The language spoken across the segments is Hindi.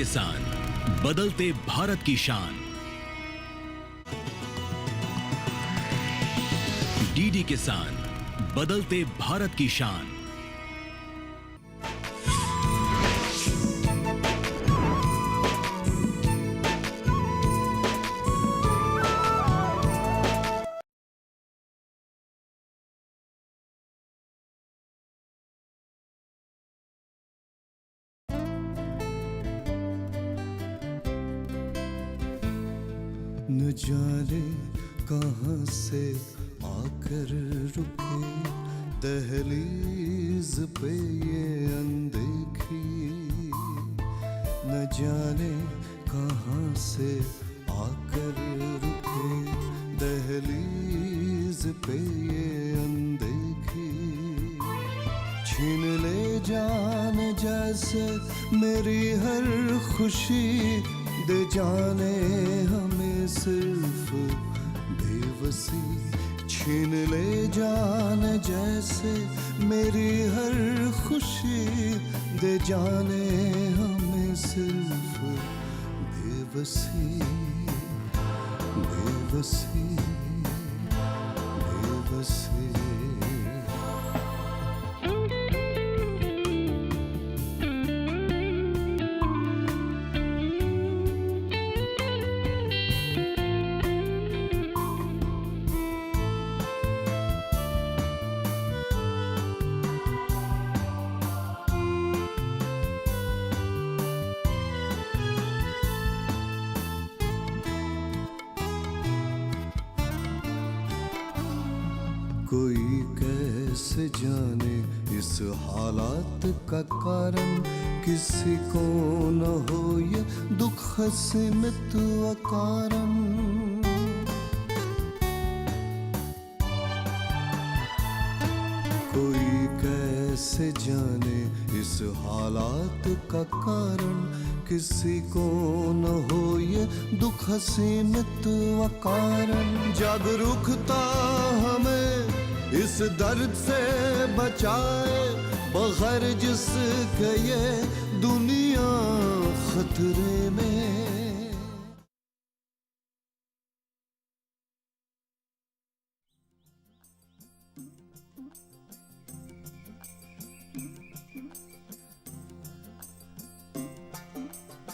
किसान, बदलते भारत की शान। डीडी किसान, बदलते भारत की शान। न जाने कहाँ से आकर रुके दहलीज पे ये अनदेखी। न जाने कहाँ से आकर रुके दहलीज पे ये अनदेखी। छीन ले जान जैसे मेरी हर खुशी, दे जाने हमें सिर्फ बेबसी। छीन ले जान जैसे मेरी हर खुशी, दे जाने हमें सिर्फ बेबसी। बेबसी बेबसी। कोई कैसे जाने इस हालात का कारण, किसी को न हो ये दुख सीमित अकारण। कोई कैसे जाने इस हालात का कारण, किसी को न हो ये दुख सीमित अकारण। जागरूकता हमें इस दर्द से बचाए, बगैर जिसके ये दुनिया खतरे में।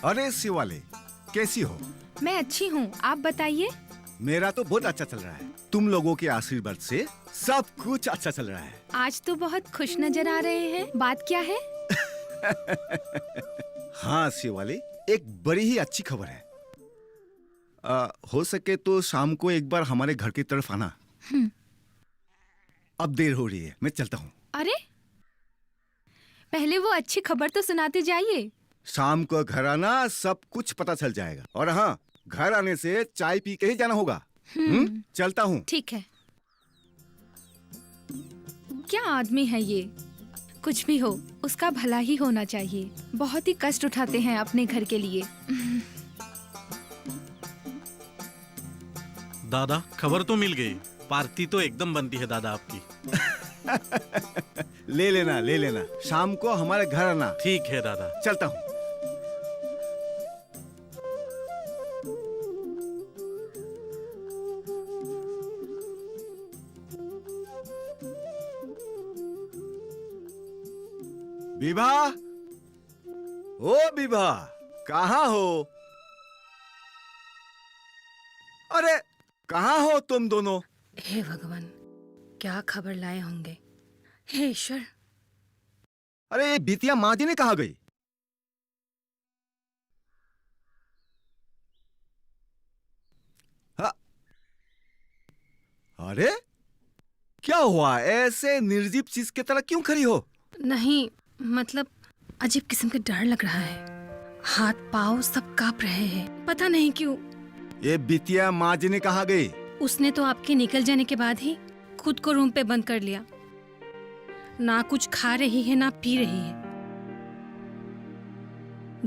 अरे शिवाले, कैसी हो? मैं अच्छी हूँ, आप बताइए। मेरा तो बहुत अच्छा चल रहा है। तुम लोगों के आशीर्वाद से सब कुछ अच्छा चल रहा है। आज तो बहुत खुश नजर आ रहे हैं, बात क्या है? हाँ शिवाले, एक बड़ी ही अच्छी खबर है। हो सके तो शाम को एक बार हमारे घर की तरफ आना। अब देर हो रही है, मैं चलता हूँ। अरे, पहले वो अच्छी खबर तो सुनाते जाइए। शाम को घर आना, सब कुछ पता चल जाएगा। और हाँ, घर आने से चाय पी के ही जाना होगा। चलता हूँ। ठीक है। क्या आदमी है ये, कुछ भी हो उसका भला ही होना चाहिए। बहुत ही कष्ट उठाते हैं अपने घर के लिए। दादा, खबर तो मिल गई। पार्टी तो एकदम बनती है दादा आपकी। ले लेना, ले लेना। शाम को हमारे घर आना। ठीक है दादा, चलता हूँ। विभा, ओ विभा, कहाँ हो? अरे कहाँ हो तुम दोनों? हे भगवान, क्या खबर लाए होंगे। हे ईश्वर। अरे ये बिटिया माँ जी ने कहाँ गई? हाँ। अरे क्या हुआ? ऐसे निर्जीव चीज की तरह क्यों खड़ी हो? नहीं, मतलब अजीब किस्म का डर लग रहा है। हाथ पाँव सब कांप रहे हैं, पता नहीं क्यों। ये बिटिया माँ जी ने कहाँ गई? उसने तो आपके निकल जाने के बाद ही खुद को रूम पे बंद कर लिया। ना कुछ खा रही है, ना पी रही है,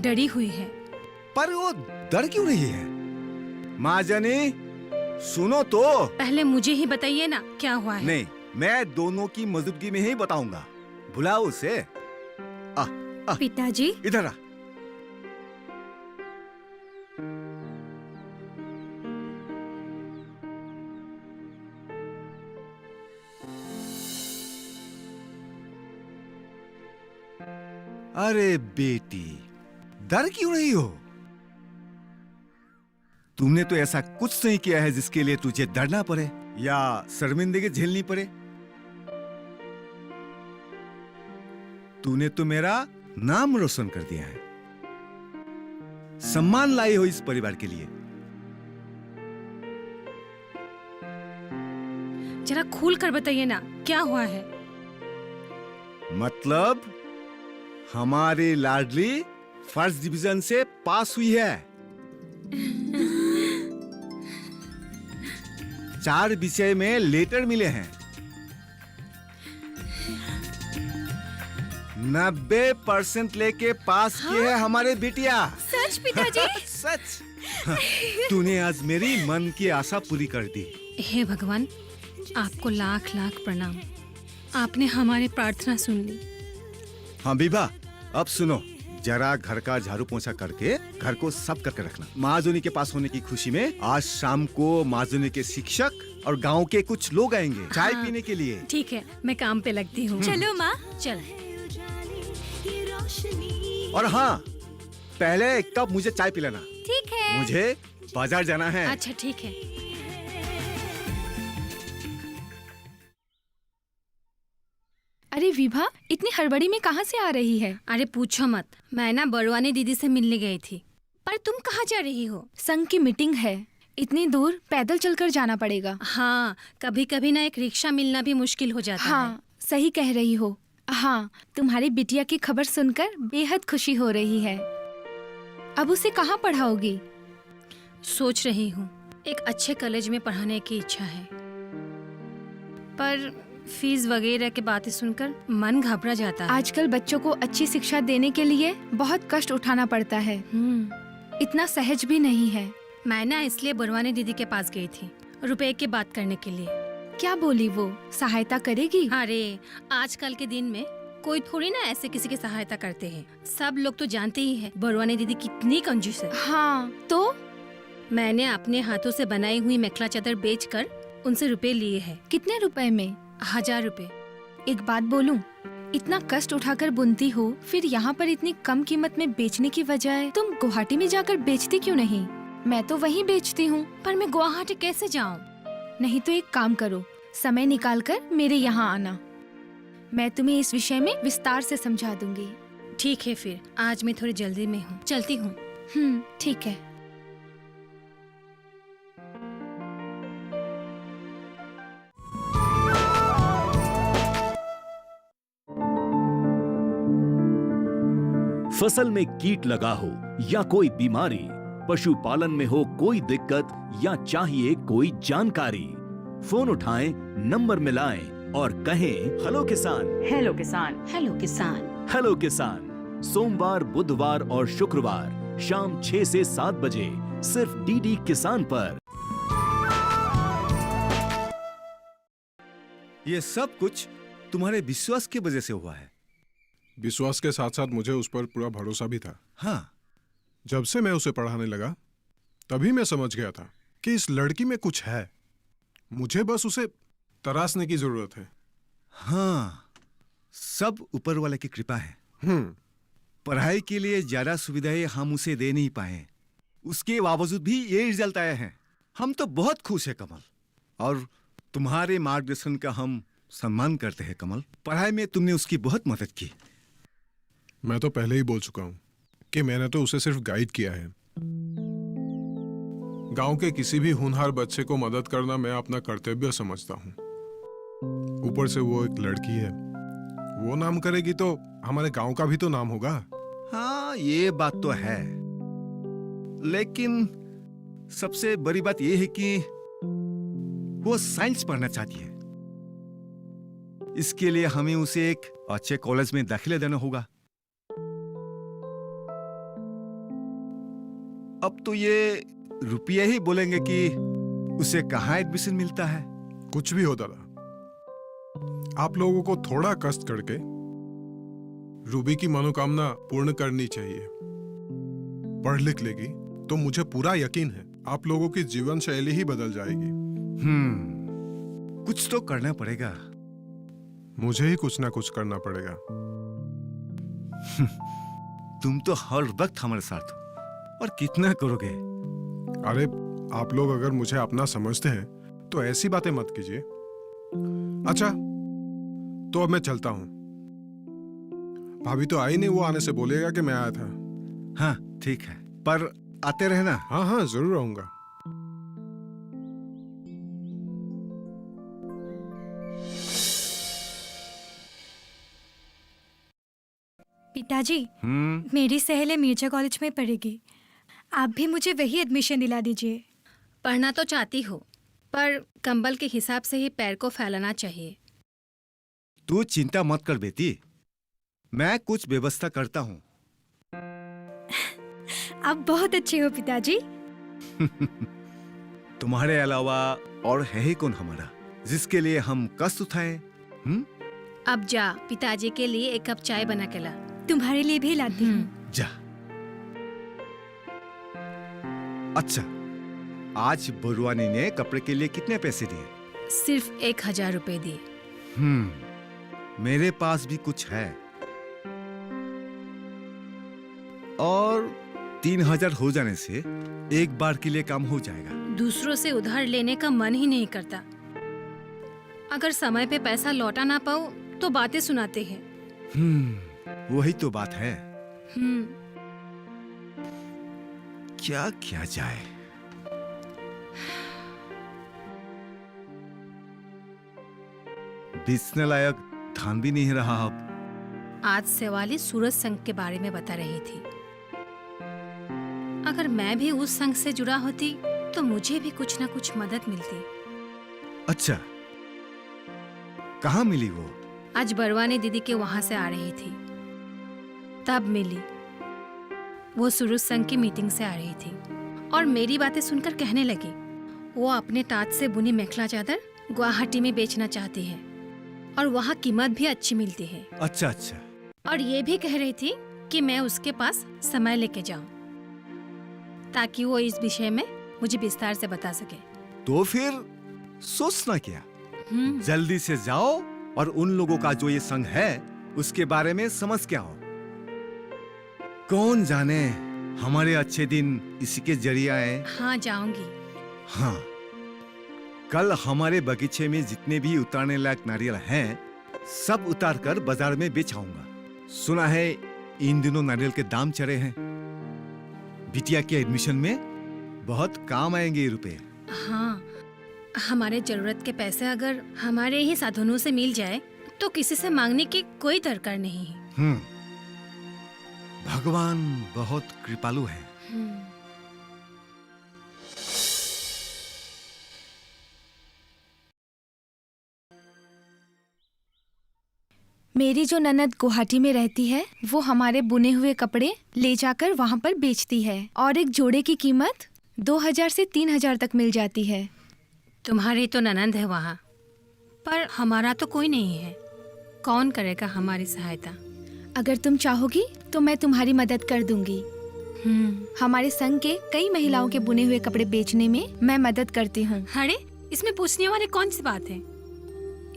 डरी हुई है। पर वो डर क्यों रही है? माँ जानी, सुनो तो। पहले मुझे ही बताइए ना क्या हुआ है। नहीं, मैं दोनों की मौजूदगी में ही बताऊंगा। बुलाओ उसे। पिताजी। इधर आ। अरे बेटी, डर क्यों नहीं हो? तुमने तो ऐसा कुछ नहीं किया है जिसके लिए तुझे डरना पड़े या शर्मिंदगी झेलनी पड़े। तूने तो मेरा नाम रोशन कर दिया है, सम्मान लाई हो इस परिवार के लिए। जरा खुल कर बताइए ना, क्या हुआ है? मतलब हमारी लाडली फर्स्ट डिवीजन से पास हुई है। 4 विषय में लेटर मिले हैं। 90% लेके पास किए हैं हमारे बिटिया। सच पिताजी? सच। तूने आज मेरी मन की आशा पूरी कर दी। हे भगवान, आपको लाख लाख प्रणाम। आपने हमारी प्रार्थना सुन ली। हाँ बीबा, अब सुनो, जरा घर का झाड़ू पोछा करके घर को साफ करके रखना। महाजनी के पास होने की खुशी में आज शाम को महाजनी के शिक्षक और गांव के कुछ लोग आएंगे चाय पीने के लिए। ठीक है, मैं काम पे लगती हूँ। चलो माँ। चल। और हाँ, पहले एक कप मुझे चाय पिलाना। ठीक है। मुझे बाजार जाना है। अच्छा ठीक है। अरे विभा, इतनी हड़बड़ी में कहाँ से आ रही है? अरे पूछो मत, मैं ना बड़वानी दीदी से मिलने गई थी। पर तुम कहाँ जा रही हो? संघ की मीटिंग है, इतनी दूर पैदल चलकर जाना पड़ेगा। हाँ, कभी कभी ना एक रिक्शा मिलना भी मुश्किल हो जाता है। हाँ, सही कह रही हो। हाँ, तुम्हारी बिटिया की खबर सुनकर बेहद खुशी हो रही है। अब उसे कहाँ पढ़ाओगी? सोच रही हूँ, एक अच्छे कॉलेज में पढ़ाने की इच्छा है, पर फीस वगैरह की बातें सुनकर मन घबरा जाता है। आजकल बच्चों को अच्छी शिक्षा देने के लिए बहुत कष्ट उठाना पड़ता है, इतना सहज भी नहीं है। मैं ना इसलिए बड़वानी दीदी के पास गई थी, रुपए की बात करने के लिए। क्या बोली वो? सहायता करेगी? अरे आजकल के दिन में कोई थोड़ी ना ऐसे किसी की सहायता करते हैं। सब लोग तो जानते ही है बड़वानी दीदी कितनी कंजूस है। हाँ तो? मैंने अपने हाथों से बनाई हुई मेखला चादर बेचकर उनसे रुपए लिए हैं। कितने रुपए में? 1000 रुपए। एक बात बोलूं, इतना कष्ट उठाकर बुनती हो, फिर यहाँ पर इतनी कम कीमत में बेचने की बजाय तुम गुवाहाटी में जाकर बेचती क्यों नहीं? मैं तो वहीं बेचती हूँ। पर मैं गुवाहाटी कैसे जाऊँ? नहीं तो एक काम करो, समय निकालकर मेरे यहाँ आना, मैं तुम्हें इस विषय में विस्तार से समझा दूंगी। ठीक है, फिर आज मैं थोड़ी जल्दी में हूँ, चलती हूँ। ठीक है। फसल में कीट लगा हो या कोई बीमारी, पशुपालन में हो कोई दिक्कत या चाहिए कोई जानकारी, फोन उठाएं, नंबर मिलाएं और कहें हेलो किसान। हेलो किसान। हेलो किसान। हेलो किसान, सोमवार, बुधवार और शुक्रवार शाम 6 से 7 बजे सिर्फ डीडी किसान पर। ये सब कुछ तुम्हारे विश्वास की वजह से हुआ है। विश्वास के साथ साथ मुझे उस पर पूरा भरोसा भी था। हाँ, जब से मैं उसे पढ़ाने लगा तभी मैं समझ गया था कि इस लड़की में कुछ है, मुझे बस उसे तराशने की जरूरत है। हाँ, सब ऊपर वाले की कृपा है। पढ़ाई के लिए ज्यादा सुविधाएं हम उसे दे नहीं पाए, उसके बावजूद भी ये रिजल्ट आया है। हम तो बहुत खुश है कमल, और तुम्हारे मार्गदर्शन का हम सम्मान करते हैं कमल। पढ़ाई में तुमने उसकी बहुत मदद की। मैं तो पहले ही बोल चुका हूं कि मैंने तो उसे सिर्फ गाइड किया है। गांव के किसी भी होनहार बच्चे को मदद करना मैं अपना कर्तव्य समझता हूं। ऊपर से वो एक लड़की है, वो नाम करेगी तो हमारे गांव का भी तो नाम होगा। हाँ, ये बात तो है, लेकिन सबसे बड़ी बात यह है कि वो साइंस पढ़ना चाहती है। इसके लिए हमें उसे एक अच्छे कॉलेज में दाखिला देना होगा। अब तो ये रुपया ही बोलेंगे कि उसे कहाँ एडमिशन मिलता है। कुछ भी हो दादा, आप लोगों को थोड़ा कष्ट करके रूबी की मनोकामना पूर्ण करनी चाहिए। पढ़ लिख लेगी तो मुझे पूरा यकीन है आप लोगों की जीवन शैली ही बदल जाएगी। कुछ तो करना पड़ेगा। मुझे ही कुछ ना कुछ करना पड़ेगा। तुम तो हर वक्त हमारे साथ हो, और कितना करोगे? अरे आप लोग अगर मुझे अपना समझते हैं तो ऐसी बातें मत कीजिए। अच्छा तो अब मैं चलता हूँ। भाभी तो आई नहीं, वो आने से बोलेगा कि मैं आया था। हाँ ठीक है, पर आते रहना। हाँ हाँ जरूर आऊंगा। पिताजी, मेरी सहेली मिर्जा कॉलेज में पढ़ेगी, आप भी मुझे वही एडमिशन दिला दीजिए। पढ़ना तो चाहती हो, पर कंबल के हिसाब से ही पैर को फैलाना चाहिए। तू चिंता मत कर बेटी, मैं कुछ व्यवस्था करता हूँ। आप बहुत अच्छे हो पिताजी। तुम्हारे अलावा और है ही कौन हमारा, जिसके लिए हम कष्ट उठाएं? अब जा, पिताजी के लिए एक कप चाय बना के ला। तुम्हारे लिए भी लाती हूँ। जा। अच्छा, आज बरुआनी ने कपड़े के लिए कितने पैसे दिए? सिर्फ 1000 रुपए दिए। मेरे पास भी कुछ है, और 3000 हो जाने से एक बार के लिए काम हो जाएगा। दूसरों से उधार लेने का मन ही नहीं करता। अगर समय पे पैसा लौटा ना पाओ तो बातें सुनाते हैं। वही तो बात है। क्या किया जाए? बेचने लायक धान भी नहीं रहा अब। आज सेवाली सूरज संघ के बारे में बता रही थी। अगर मैं भी उस संघ से जुड़ा होती तो मुझे भी कुछ ना कुछ मदद मिलती। अच्छा, कहाँ मिली वो? आज बरवानी दीदी के वहां से आ रही थी, तब मिली। वो सूरज संघ की मीटिंग से आ रही थी और मेरी बातें सुनकर कहने लगी वो अपने ताज से बुनी मेखला चादर गुवाहाटी में बेचना चाहती है और वहाँ कीमत भी अच्छी मिलती है। अच्छा अच्छा। और ये भी कह रही थी कि मैं उसके पास समय लेके जाऊं ताकि वो इस विषय में मुझे विस्तार से बता सके। तो फिर सोचना क्या, जल्दी से जाओ और उन लोगों का जो ये संघ है उसके बारे में समझ के आओ। कौन जाने हमारे अच्छे दिन इसी के जरिए आए। हाँ जाऊंगी। हाँ, कल हमारे बगीचे में जितने भी उतारने लायक नारियल हैं सब उतार कर बाजार में बेच आऊंगा। सुना है इन दिनों नारियल के दाम चढ़े हैं। बिटिया के एडमिशन में बहुत काम आएंगे ये रुपए। हाँ, हमारे जरूरत के पैसे अगर हमारे ही साधनों से मिल जाए तो किसी से मांगने की कोई दरकार नहीं है। भगवान बहुत कृपालु है। मेरी जो ननद गुवाहाटी में रहती है वो हमारे बुने हुए कपड़े ले जाकर वहाँ पर बेचती है और एक जोड़े की कीमत 2000 से 3000 तक मिल जाती है। तुम्हारी तो ननद है वहाँ, पर हमारा तो कोई नहीं है। कौन करेगा हमारी सहायता? अगर तुम चाहोगी तो मैं तुम्हारी मदद कर दूंगी। हमारे संघ के कई महिलाओं के बुने हुए कपड़े बेचने में मैं मदद करती हूँ। अरे इसमें पूछने वाली कौन सी बात है?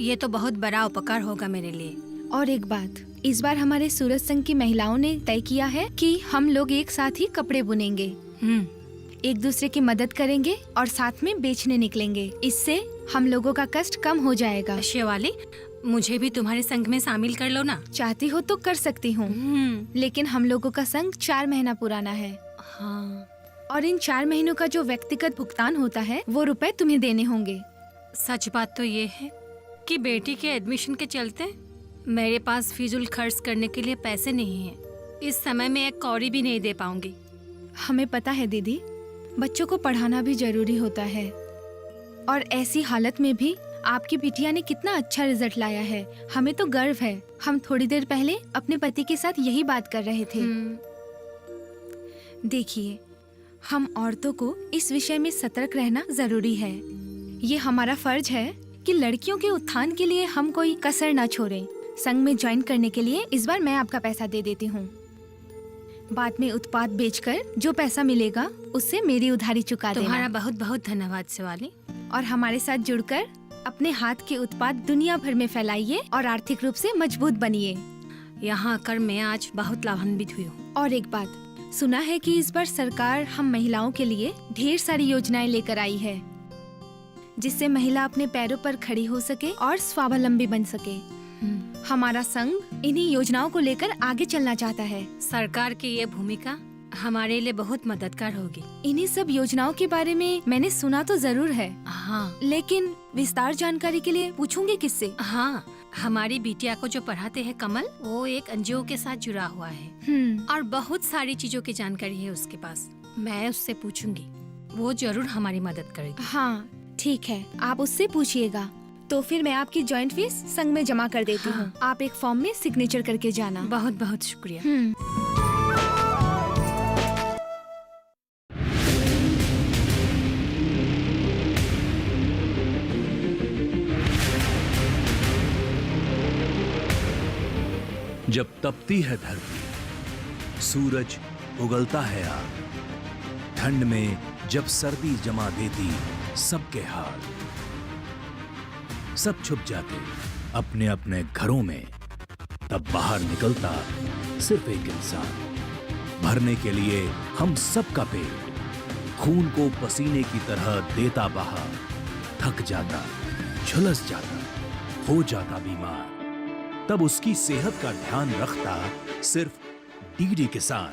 ये तो बहुत बड़ा उपकार होगा मेरे लिए। और एक बात, इस बार हमारे सूरज संघ की महिलाओं ने तय किया है कि हम लोग एक साथ ही कपड़े बुनेंगे, एक दूसरे की मदद करेंगे और साथ में बेचने निकलेंगे। इससे हम लोगों का कष्ट कम हो जाएगा। शिवाली, मुझे भी तुम्हारे संघ में शामिल कर लो ना। चाहती हो तो कर सकती हूँ, लेकिन हम लोगों का संघ 4 महीना पुराना है। हाँ। और इन 4 महीनों का जो व्यक्तिगत भुगतान होता है वो रुपए तुम्हें देने होंगे। सच बात तो ये है कि बेटी के एडमिशन के चलते मेरे पास फिजूल खर्च करने के लिए पैसे नहीं हैं। इस समय में एक कौड़ी भी नहीं दे पाऊंगी। हमें पता है दीदी, बच्चों को पढ़ाना भी जरूरी होता है और ऐसी हालत में भी आपकी बिटिया ने कितना अच्छा रिजल्ट लाया है। हमें तो गर्व है। हम थोड़ी देर पहले अपने पति के साथ यही बात कर रहे थे। देखिए, हम औरतों को इस विषय में सतर्क रहना जरूरी है। ये हमारा फर्ज है कि लड़कियों के उत्थान के लिए हम कोई कसर न छोड़ें। संघ में ज्वाइन करने के लिए इस बार मैं आपका पैसा दे देती हूँ। बाद में उत्पाद बेचकर जो पैसा मिलेगा उससे मेरी उधारी चुका देना। तुम्हारा बहुत बहुत धन्यवाद शिवाली। और हमारे साथ जुड़कर अपने हाथ के उत्पाद दुनिया भर में फैलाइए और आर्थिक रूप से मजबूत बनिए। यहाँ आकर मैं आज बहुत लाभान्वित हुई हूँ। और एक बात, सुना है कि इस बार सरकार हम महिलाओं के लिए ढेर सारी योजनाएं लेकर आई है, जिससे महिला अपने पैरों पर खड़ी हो सके और स्वावलंबी बन सके। हमारा संघ इन्हीं योजनाओं को लेकर आगे चलना चाहता है। सरकार की ये भूमिका हमारे लिए बहुत मददगार होगी। इन्हीं सब योजनाओं के बारे में मैंने सुना तो जरूर है, हाँ लेकिन विस्तार जानकारी के लिए पूछूंगी किससे? हाँ, हमारी बिटिया को जो पढ़ाते हैं कमल, वो एक एनजीओ के साथ जुड़ा हुआ है और बहुत सारी चीजों की जानकारी है उसके पास। मैं उससे पूछूंगी, वो जरूर हमारी मदद करेगी। हाँ ठीक है, आप उससे पूछिएगा। तो फिर मैं आपकी जॉइंट फीस संघ में जमा कर देती हूँ। आप एक फॉर्म में सिग्नेचर करके जाना। बहुत बहुत शुक्रिया। जब तपती है धरती, सूरज उगलता है आग, ठंड में जब सर्दी जमा देती सबके हाल, सब छुप जाते अपने अपने घरों में, तब बाहर निकलता सिर्फ एक इंसान, भरने के लिए हम सबका पेट, खून को पसीने की तरह देता बहा, थक जाता, झुलस जाता, हो जाता बीमार, तब उसकी सेहत का ध्यान रखता सिर्फ डीडी किसान।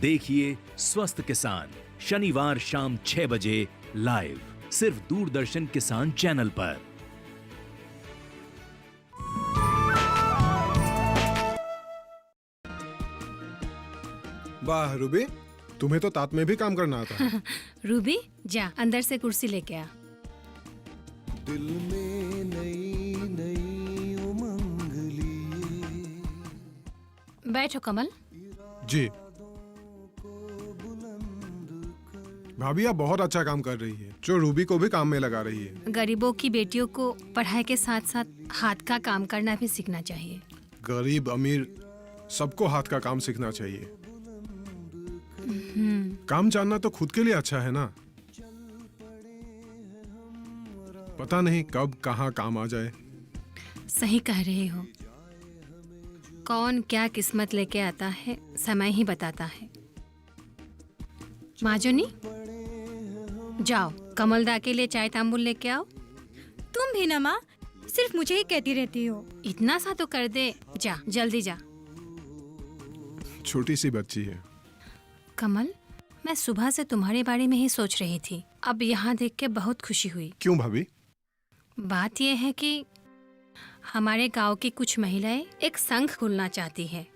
देखिए स्वस्थ किसान शनिवार शाम 6 बजे लाइव, सिर्फ दूरदर्शन किसान चैनल पर। वाह रूबी, तुम्हें तो तात में भी काम करना आता है। रूबी, जा अंदर से कुर्सी लेके आ। दिल में नई नई उमंग लिए। बैठो कमल। जी भाभी, आप बहुत अच्छा काम कर रही है, जो रूबी को भी काम में लगा रही है। गरीबों की बेटियों को पढ़ाई के साथ साथ हाथ का काम करना भी सीखना चाहिए। गरीब अमीर सबको हाथ का काम सीखना चाहिए। काम जानना तो खुद के लिए अच्छा है ना। पता नहीं कब कहाँ काम आ जाए। सही कह रहे हो। कौन क्या किस्मत लेके आता है समय ही बताता है। माजोनी, जाओ कमलदा के लिए चाय तांबुल लेके आओ। तुम भी ना माँ, सिर्फ मुझे ही कहती रहती हो। इतना सा तो कर दे, जा जल्दी जा। छोटी सी बच्ची है। कमल, मैं सुबह से तुम्हारे बारे में ही सोच रही थी। अब यहाँ देख के बहुत खुशी हुई। क्यों भाभी? बात यह है कि हमारे गांव की कुछ महिलाएं एक संघ खोलना चाहती है।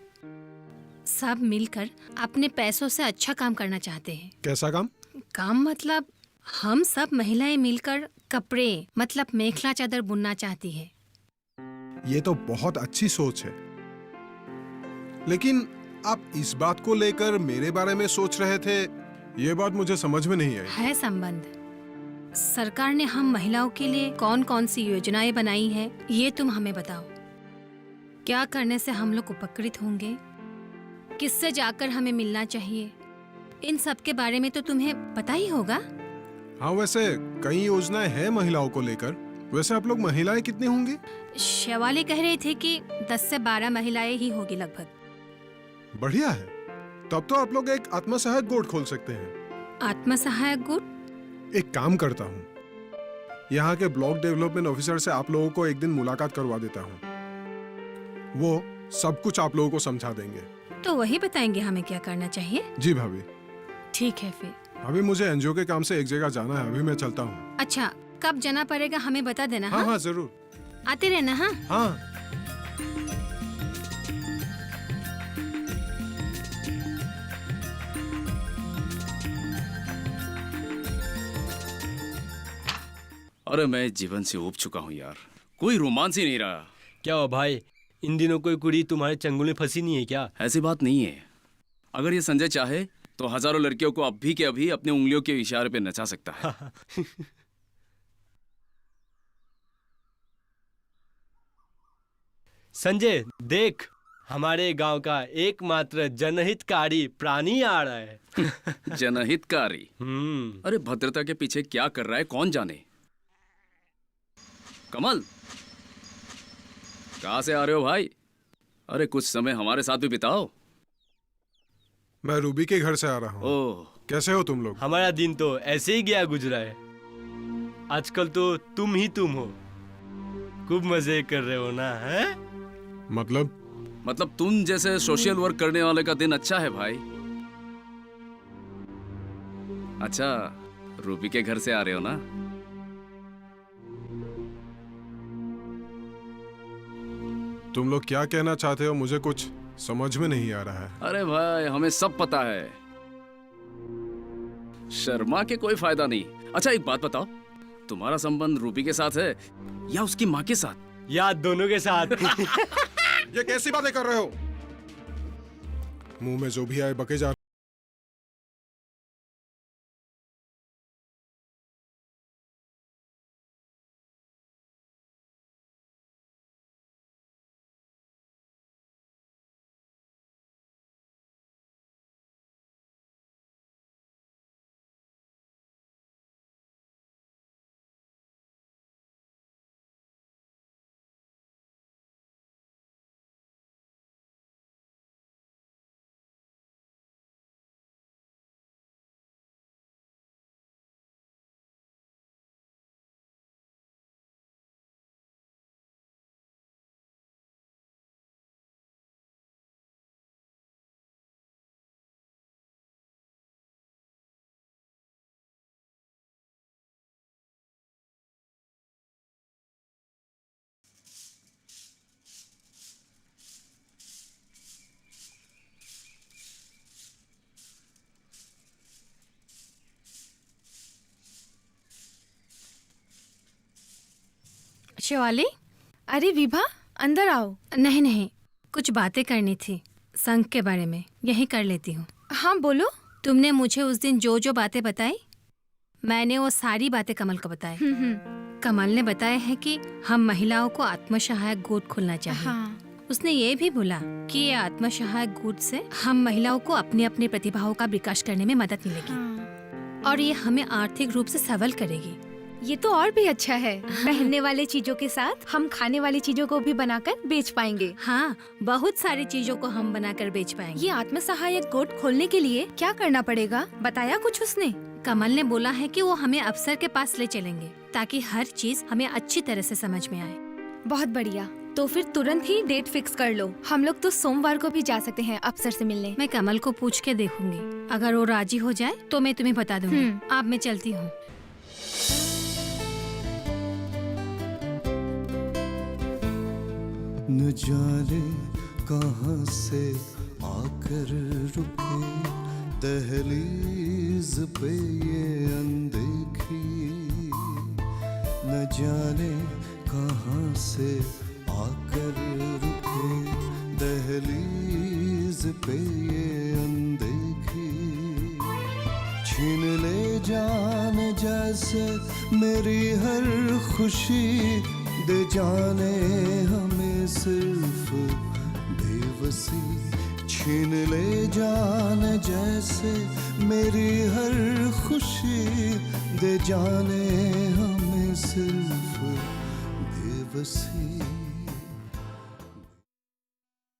सब मिलकर अपने पैसों से अच्छा काम करना चाहते हैं। कैसा काम? काम मतलब हम सब महिलाएं मिलकर कपड़े मतलब मेखला चादर बुनना चाहती है। ये तो बहुत अच्छी सोच है, लेकिन आप इस बात को लेकर मेरे बारे में सोच रहे थे, ये बात मुझे समझ में नहीं आई। है संबंध। सरकार ने हम महिलाओं के लिए कौन कौन सी योजनाएं बनाई है, ये तुम हमें बताओ। क्या करने से हम लोग उपकृत होंगे, किससे जाकर हमें मिलना चाहिए, इन सब के बारे में तो तुम्हें पता ही होगा। हाँ, वैसे कई योजनाएं हैं महिलाओं को लेकर। वैसे आप लोग महिलाएं कितनी होंगी? शेवाली कह रही थी कि 10 से 12 महिलाएं ही होगी लगभग। बढ़िया है, तब तो आप लोग एक आत्मसहायक गुट खोल सकते हैं। आत्मसहायक गुट? एक काम करता हूँ, यहाँ के ब्लॉक डेवलपमेंट ऑफिसर से आप लोगों को एक दिन मुलाकात करवा देता हूँ। वो सब कुछ आप लोगों को समझा देंगे। तो वही बताएंगे हमें क्या करना चाहिए। जी भाभी। ठीक है फिर। अभी मुझे एनजीओ के काम से एक जगह जाना है, अभी मैं चलता हूँ। अच्छा, कब जाना पड़ेगा हमें बता देना। हाँ हाँ जरूर। आते रहना। हाँ हाँ। अरे मैं जीवन से ऊब चुका हूँ यार, कोई रोमांस ही नहीं रहा। क्या हो भाई, इन दिनों कोई कुड़ी तुम्हारे चंगुल में फंसी नहीं है क्या? ऐसी बात नहीं है। अगर ये संजय चाहे तो हजारों लड़कियों को अभी के अभी अपने उंगलियों के इशारे पे नचा सकता है। संजय देख, हमारे गांव का एकमात्र जनहितकारी प्राणी आ रहा है। जनहितकारी? हम्म। अरे भद्रता के पीछे क्या कर रहा है कौन जाने। कमल, कहाँ से आ रहे हो भाई? अरे कुछ समय हमारे साथ भी बिताओ। मैं रूबी के घर से आ रहा हूँ। ओह, कैसे हो तुम लोग? हमारा दिन तो ऐसे ही गया गुजरा है। आजकल तो तुम ही तुम हो, खूब मजे कर रहे हो ना? है मतलब तुम जैसे सोशल वर्क करने वाले का दिन अच्छा है भाई। अच्छा, रूबी के घर से आ रहे हो ना? तुम लोग क्या कहना चाहते हो मुझे कुछ समझ में नहीं आ रहा है। अरे भाई हमें सब पता है, शर्मा के कोई फायदा नहीं। अच्छा एक बात बताओ, तुम्हारा संबंध रूबी के साथ है या उसकी माँ के साथ? या दोनों के साथ? ये कैसी बातें कर रहे हो? मुंह में जो भी आए बके जा। शिवाली, अरे विभा, अंदर आओ। नहीं नहीं, कुछ बातें करनी थी संघ के बारे में, यही कर लेती हूँ। हाँ बोलो। तुमने मुझे उस दिन जो जो बातें बताई, मैंने वो सारी बातें कमल को बताई। कमल ने बताया है कि हम महिलाओं को आत्मसहायक गुट खोलना चाहिए। हाँ। उसने ये भी बोला कि ये आत्मसहायक गुट से हम महिलाओं को अपनी अपनी प्रतिभाओं का विकास करने में मदद मिलेगी। हाँ। और ये हमें आर्थिक रूप से सबल करेगी। ये तो और भी अच्छा है। पहनने वाले चीजों के साथ हम खाने वाली चीजों को भी बनाकर बेच पाएंगे। हाँ, बहुत सारी चीजों को हम बनाकर बेच पाएंगे। ये आत्मसहायक गोट खोलने के लिए क्या करना पड़ेगा, बताया कुछ उसने? कमल ने बोला है कि वो हमें अफसर के पास ले चलेंगे ताकि हर चीज हमें अच्छी तरह से समझ में आए। बहुत बढ़िया, तो फिर तुरंत ही डेट फिक्स कर लो। हम लोग तो सोमवार को भी जा सकते हैं अफसर से मिलने। मैं कमल को पूछ के देखूंगी, अगर वो राजी हो जाए तो मैं तुम्हें बता दूंगी। अब मैं चलती हूँ। न जाने कहाँ से आकर रुके दहलीज पे ये अनदेखी। न जाने कहाँ से आकर रुके दहलीज पे ये अनदेखी। छीन ले जान जैसे मेरी हर खुशी, दे जाने हमें सिर्फ बेबसी। छीन ले जान जैसे मेरी हर खुशी, दे जाने हमें सिर्फ बेबसी।